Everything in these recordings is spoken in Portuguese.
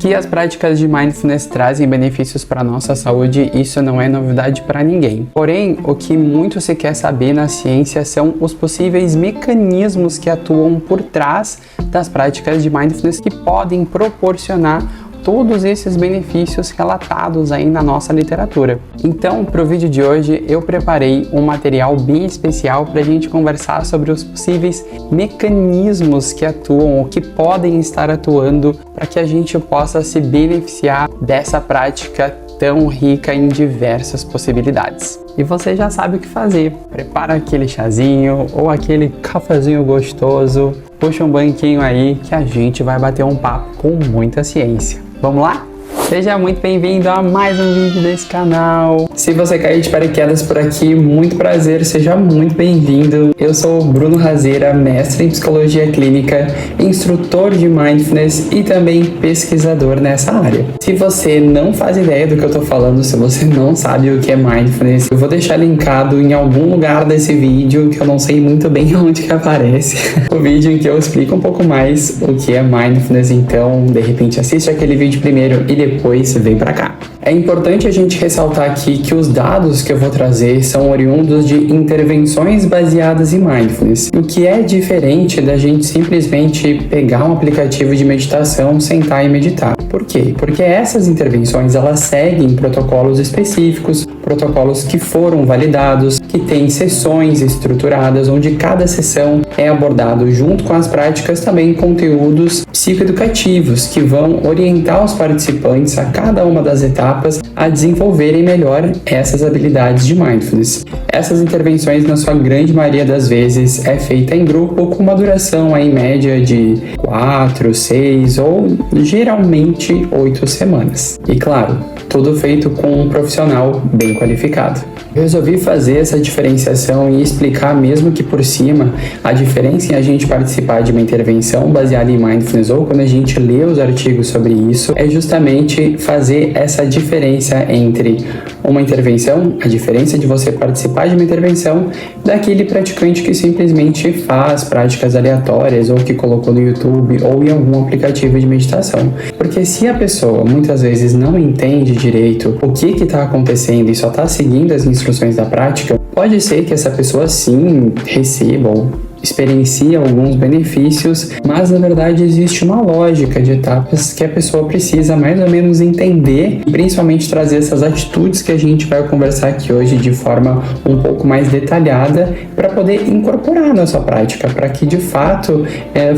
Que as práticas de mindfulness trazem benefícios para a nossa saúde, isso não é novidade para ninguém. Porém, o que muito se quer saber na ciência são os possíveis mecanismos que atuam por trás das práticas de mindfulness que podem proporcionar todos esses benefícios relatados aí na nossa literatura. Então, para o vídeo de hoje, eu preparei um material bem especial para a gente conversar sobre os possíveis mecanismos que atuam ou que podem estar atuando para que a gente possa se beneficiar dessa prática tão rica em diversas possibilidades. E você já sabe o que fazer. Prepara aquele chazinho ou aquele cafezinho gostoso, puxa um banquinho aí que a gente vai bater um papo com muita ciência. Vamos lá? Seja muito bem-vindo a mais um vídeo desse canal. Se você caiu de paraquedas por aqui, muito prazer, seja muito bem-vindo. Eu sou o Bruno Razeira, mestre em Psicologia Clínica, instrutor de Mindfulness e também pesquisador nessa área. Se você não faz ideia do que eu tô falando, se você não sabe o que é Mindfulness, eu vou deixar linkado em algum lugar desse vídeo, que eu não sei muito bem onde que aparece, o vídeo em que eu explico um pouco mais o que é Mindfulness. Então, de repente, assiste aquele vídeo primeiro e depois vem pra cá. É importante a gente ressaltar aqui que os dados que eu vou trazer são oriundos de intervenções baseadas em Mindfulness, o que é diferente da gente simplesmente pegar um aplicativo de meditação, sentar e meditar. Por quê? Porque essas intervenções, elas seguem protocolos específicos, protocolos que foram validados, que têm sessões estruturadas, onde cada sessão é abordado junto com as práticas também conteúdos psicoeducativos que vão orientar os participantes a cada uma das etapas a desenvolverem melhor essas habilidades de Mindfulness. Essas intervenções, na sua grande maioria das vezes, é feita em grupo com uma duração em média de 4, 6 ou geralmente 8 semanas. E claro, tudo feito com um profissional bem qualificado. Eu resolvi fazer essa diferenciação e explicar, mesmo que por cima, a diferença em a gente participar de uma intervenção baseada em Mindfulness ou quando a gente lê os artigos sobre isso, é justamente fazer essa diferença entre uma intervenção, a diferença de você participar de uma intervenção, daquele praticante que simplesmente faz práticas aleatórias ou que colocou no YouTube ou em algum aplicativo de meditação. Porque se a pessoa muitas vezes não entende direito o que está acontecendo e só está seguindo as instruções da prática, pode ser que essa pessoa sim receba ou experiencia alguns benefícios, mas na verdade existe uma lógica de etapas que a pessoa precisa mais ou menos entender e principalmente trazer essas atitudes que a gente vai conversar aqui hoje de forma um pouco mais detalhada para poder incorporar na sua prática, para que de fato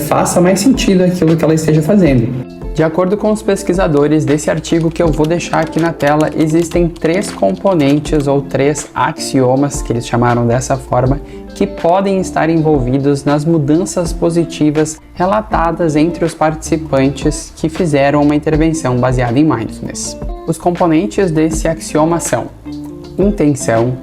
faça mais sentido aquilo que ela esteja fazendo. De acordo com os pesquisadores desse artigo que eu vou deixar aqui na tela, existem 3 componentes ou 3 axiomas, que eles chamaram dessa forma, que podem estar envolvidos nas mudanças positivas relatadas entre os participantes que fizeram uma intervenção baseada em Mindfulness. Os componentes desse axioma são intenção,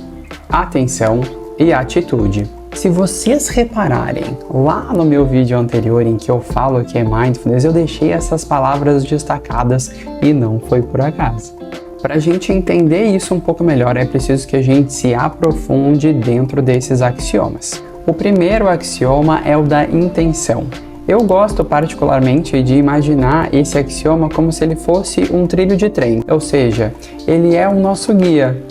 atenção e atitude. Se vocês repararem, lá no meu vídeo anterior em que eu falo que é Mindfulness, eu deixei essas palavras destacadas e não foi por acaso. Para a gente entender isso um pouco melhor, é preciso que a gente se aprofunde dentro desses axiomas. O primeiro axioma é o da intenção. Eu gosto particularmente de imaginar esse axioma como se ele fosse um trilho de trem, ou seja, ele é o nosso guia.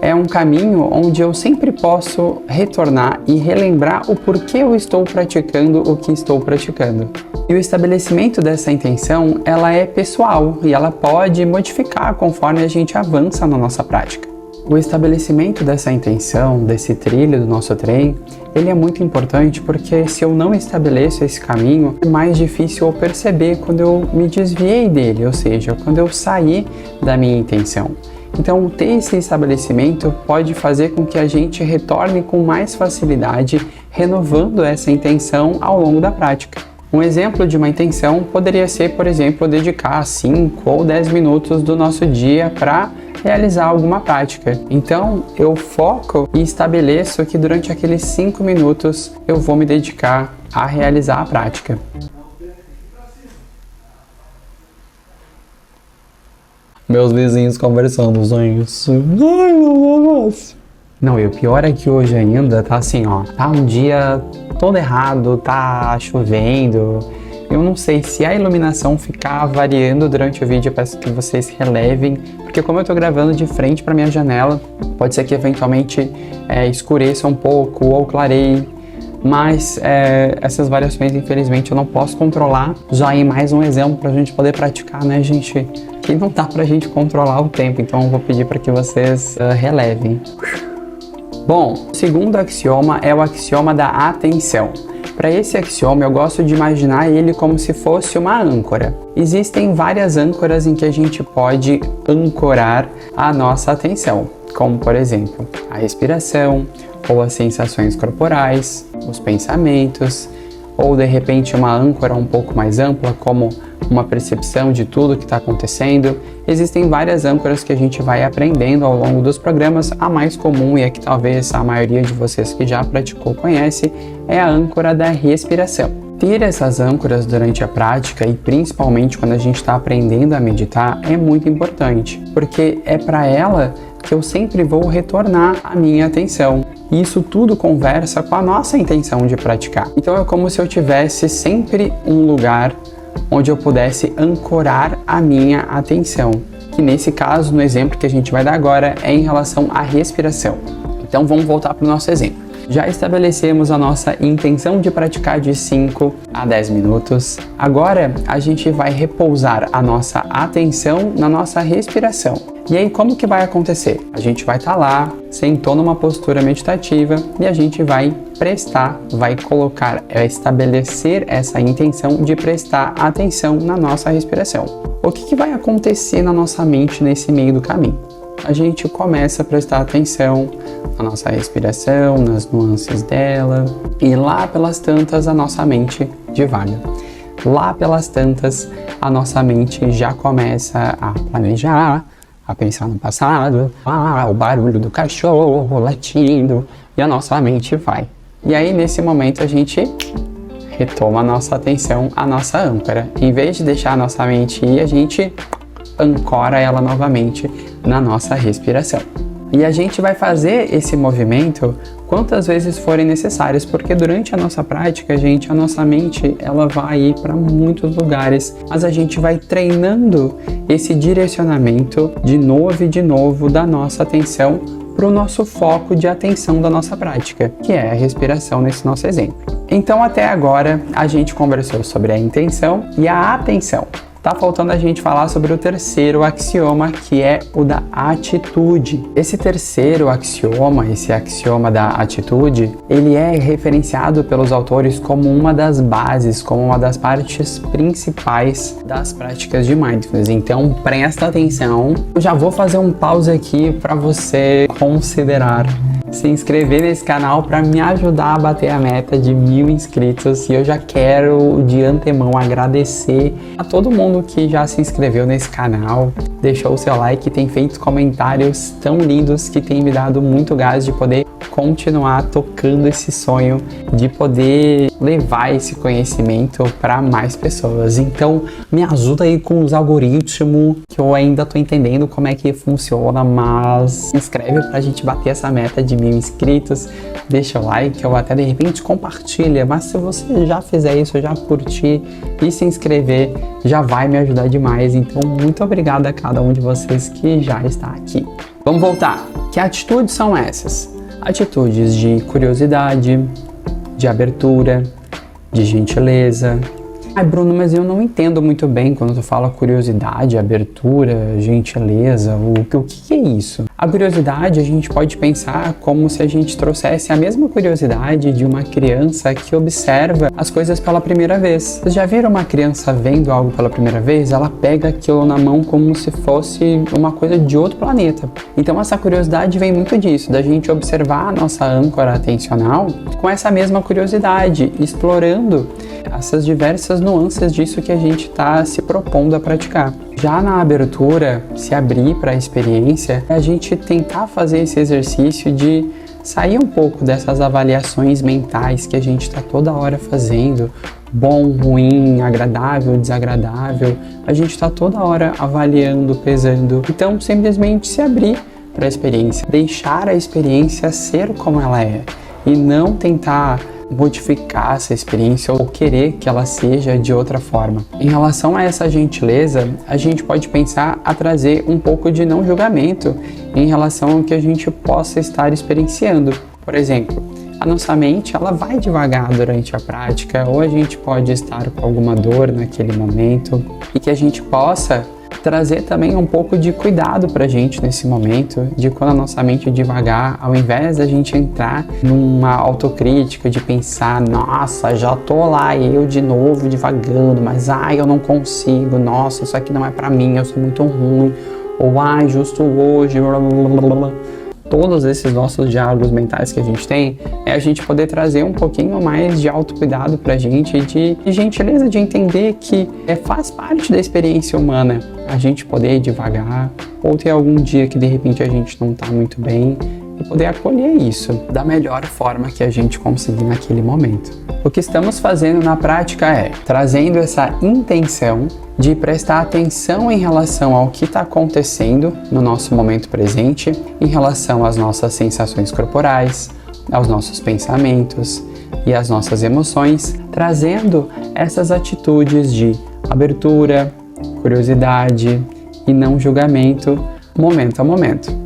É um caminho onde eu sempre posso retornar e relembrar o porquê eu estou praticando o que estou praticando. E o estabelecimento dessa intenção, ela é pessoal e ela pode modificar conforme a gente avança na nossa prática. O estabelecimento dessa intenção, desse trilho do nosso trem, ele é muito importante porque se eu não estabeleço esse caminho, é mais difícil eu perceber quando eu me desviei dele, ou seja, quando eu saí da minha intenção. Então, ter esse estabelecimento pode fazer com que a gente retorne com mais facilidade, renovando essa intenção ao longo da prática. Um exemplo de uma intenção poderia ser, por exemplo, dedicar 5 ou 10 minutos do nosso dia para realizar alguma prática. Então, eu foco e estabeleço que durante aqueles 5 minutos eu vou me dedicar a realizar a prática. Meus vizinhos conversando, sonhos. Ai, meu Deus. Não, e o pior é que hoje ainda tá assim, ó. Tá um dia todo errado, tá chovendo. Eu não sei se a iluminação ficar variando durante o vídeo, eu peço que vocês relevem, porque como eu tô gravando de frente para minha janela, pode ser que eventualmente escureça um pouco ou clareie, mas essas variações infelizmente eu não posso controlar. Já aí mais um exemplo pra gente poder praticar, né, gente? Que não dá pra gente controlar o tempo, então eu vou pedir para que vocês relevem. Bom, o segundo axioma é o axioma da atenção. Para esse axioma, eu gosto de imaginar ele como se fosse uma âncora. Existem várias âncoras em que a gente pode ancorar a nossa atenção, como por exemplo, a respiração, ou as sensações corporais, os pensamentos, ou de repente uma âncora um pouco mais ampla, como uma percepção de tudo que está acontecendo. Existem várias âncoras que a gente vai aprendendo ao longo dos programas. A mais comum, e a que talvez a maioria de vocês que já praticou conhece, é a âncora da respiração. Ter essas âncoras durante a prática, e principalmente quando a gente está aprendendo a meditar, é muito importante, porque é para ela que eu sempre vou retornar a minha atenção. E isso tudo conversa com a nossa intenção de praticar. Então é como se eu tivesse sempre um lugar onde eu pudesse ancorar a minha atenção, que nesse caso, no exemplo que a gente vai dar agora, é em relação à respiração. Então vamos voltar para o nosso exemplo. Já estabelecemos a nossa intenção de praticar de 5 a 10 minutos. Agora a gente vai repousar a nossa atenção na nossa respiração. E aí como que vai acontecer? A gente vai estar lá, sentou numa postura meditativa e a gente vai estabelecer essa intenção de prestar atenção na nossa respiração. O que vai acontecer na nossa mente nesse meio do caminho? A gente começa a prestar atenção na nossa respiração, nas nuances dela, e lá pelas tantas a nossa mente divaga. Lá pelas tantas a nossa mente já começa a planejar, a pensar no passado, o barulho do cachorro latindo, e a nossa mente vai. E aí nesse momento a gente retoma a nossa atenção, a nossa âncora. Em vez de deixar a nossa mente ir, a gente ancora ela novamente na nossa respiração. E a gente vai fazer esse movimento quantas vezes forem necessárias, porque durante a nossa prática, a nossa mente ela vai ir para muitos lugares, mas a gente vai treinando esse direcionamento de novo e de novo da nossa atenção para o nosso foco de atenção da nossa prática, que é a respiração nesse nosso exemplo. Então até agora a gente conversou sobre a intenção e a atenção. Tá faltando a gente falar sobre o terceiro axioma, que é o da atitude. Esse terceiro axioma, esse axioma da atitude, ele é referenciado pelos autores como uma das bases, como uma das partes principais das práticas de mindfulness. Então presta atenção. Eu já vou fazer um pause aqui para você considerar se inscrever nesse canal para me ajudar a bater a meta de 1000 inscritos. E eu já quero de antemão agradecer a todo mundo que já se inscreveu nesse canal, deixou o seu like, tem feito comentários tão lindos que tem me dado muito gás de poder continuar tocando esse sonho de poder levar esse conhecimento para mais pessoas. Então me ajuda aí com os algoritmos, que eu ainda tô entendendo como é que funciona, mas se inscreve pra gente bater essa meta de 1000 inscritos, deixa o like ou até de repente compartilha, mas se você já fizer isso, já curtir e se inscrever, já vai me ajudar demais. Então muito obrigado a cada um de vocês que já está aqui. Vamos voltar. Que atitudes são essas? Atitudes de curiosidade, de abertura, de gentileza. Ai, Bruno, mas eu não entendo muito bem quando tu fala curiosidade, abertura, gentileza, o que é isso? A curiosidade a gente pode pensar como se a gente trouxesse a mesma curiosidade de uma criança que observa as coisas pela primeira vez. Vocês já viram uma criança vendo algo pela primeira vez? Ela pega aquilo na mão como se fosse uma coisa de outro planeta. Então essa curiosidade vem muito disso, da gente observar a nossa âncora atencional com essa mesma curiosidade, explorando essas diversas nuances disso que a gente está se propondo a praticar. Já na abertura, se abrir para a experiência, a gente tentar fazer esse exercício de sair um pouco dessas avaliações mentais que a gente está toda hora fazendo, bom, ruim, agradável, desagradável, a gente está toda hora avaliando, pesando. Então, simplesmente se abrir para a experiência, deixar a experiência ser como ela é e não tentar modificar essa experiência ou querer que ela seja de outra forma. Em relação a essa gentileza, a gente pode pensar a trazer um pouco de não julgamento em relação ao que a gente possa estar experienciando. Por exemplo, a nossa mente ela vai devagar durante a prática, ou a gente pode estar com alguma dor naquele momento, e que a gente possa trazer também um pouco de cuidado pra gente nesse momento, de quando a nossa mente é devagar, ao invés da gente entrar numa autocrítica de pensar, nossa, já tô lá eu de novo divagando, mas eu não consigo, nossa, isso aqui não é pra mim, eu sou muito ruim, ou justo hoje, blá blá blá blá. Todos esses nossos diálogos mentais que a gente tem, é a gente poder trazer um pouquinho mais de autocuidado pra gente, de gentileza de entender que faz parte da experiência humana a gente poder ir devagar, ou ter algum dia que de repente a gente não tá muito bem, e poder acolher isso da melhor forma que a gente conseguir naquele momento. O que estamos fazendo na prática é trazendo essa intenção de prestar atenção em relação ao que está acontecendo no nosso momento presente, em relação às nossas sensações corporais, aos nossos pensamentos e às nossas emoções, trazendo essas atitudes de abertura, curiosidade e não julgamento, momento a momento.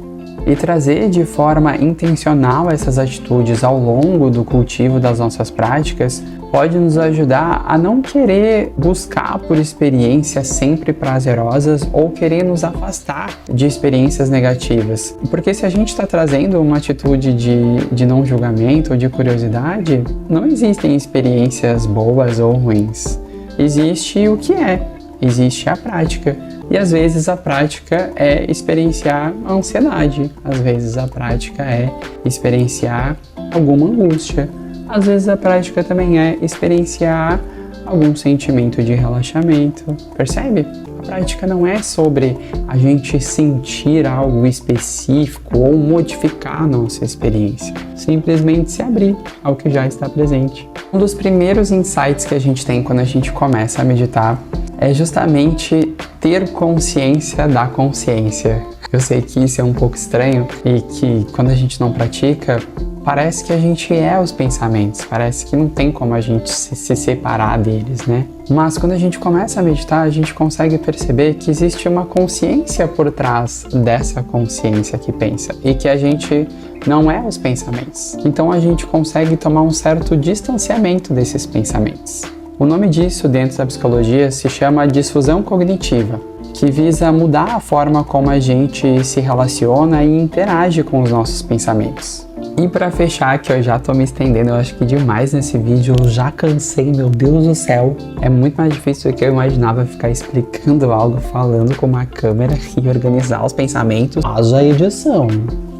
E trazer de forma intencional essas atitudes ao longo do cultivo das nossas práticas pode nos ajudar a não querer buscar por experiências sempre prazerosas ou querer nos afastar de experiências negativas. Porque se a gente está trazendo uma atitude de não julgamento ou de curiosidade, não existem experiências boas ou ruins. Existe o que é, existe a prática. E às vezes a prática é experienciar a ansiedade, às vezes a prática é experienciar alguma angústia, às vezes a prática também é experienciar algum sentimento de relaxamento, percebe? A prática não é sobre a gente sentir algo específico ou modificar a nossa experiência, simplesmente se abrir ao que já está presente. Um dos primeiros insights que a gente tem quando a gente começa a meditar é justamente ter consciência da consciência. Eu sei que isso é um pouco estranho e que quando a gente não pratica, parece que a gente é os pensamentos, parece que não tem como a gente se separar deles, né? Mas quando a gente começa a meditar, a gente consegue perceber que existe uma consciência por trás dessa consciência que pensa e que a gente não é os pensamentos. Então a gente consegue tomar um certo distanciamento desses pensamentos. O nome disso dentro da psicologia se chama disfusão cognitiva, que visa mudar a forma como a gente se relaciona e interage com os nossos pensamentos. E para fechar, que eu já tô me estendendo, eu acho que demais nesse vídeo, eu já cansei, meu Deus do céu. É muito mais difícil do que eu imaginava ficar explicando algo, falando com uma câmera e organizar os pensamentos. Haja edição.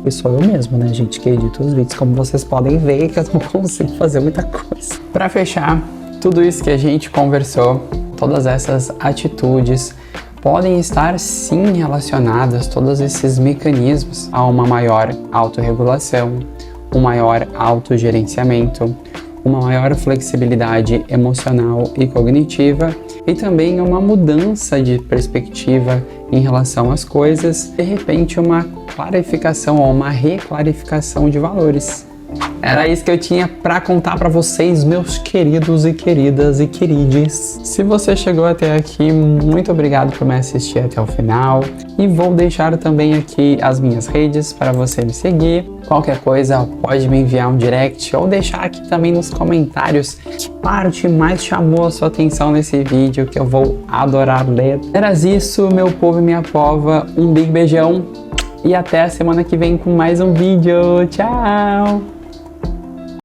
E sou eu mesmo, né, gente, que edito os vídeos, como vocês podem ver, que eu não consigo fazer muita coisa. Para fechar, tudo isso que a gente conversou, todas essas atitudes, podem estar sim relacionadas, todos esses mecanismos, a uma maior autorregulação, um maior autogerenciamento, uma maior flexibilidade emocional e cognitiva e também uma mudança de perspectiva em relação às coisas, de repente uma clarificação ou uma reclarificação de valores. Era isso que eu tinha para contar para vocês, meus queridos e queridas e querides. Se você chegou até aqui, muito obrigado por me assistir até o final. E vou deixar também aqui as minhas redes para você me seguir. Qualquer coisa, pode me enviar um direct ou deixar aqui também nos comentários que parte mais chamou a sua atenção nesse vídeo, que eu vou adorar ler. Era isso, meu povo e minha pova. Um big beijão e até a semana que vem com mais um vídeo. Tchau!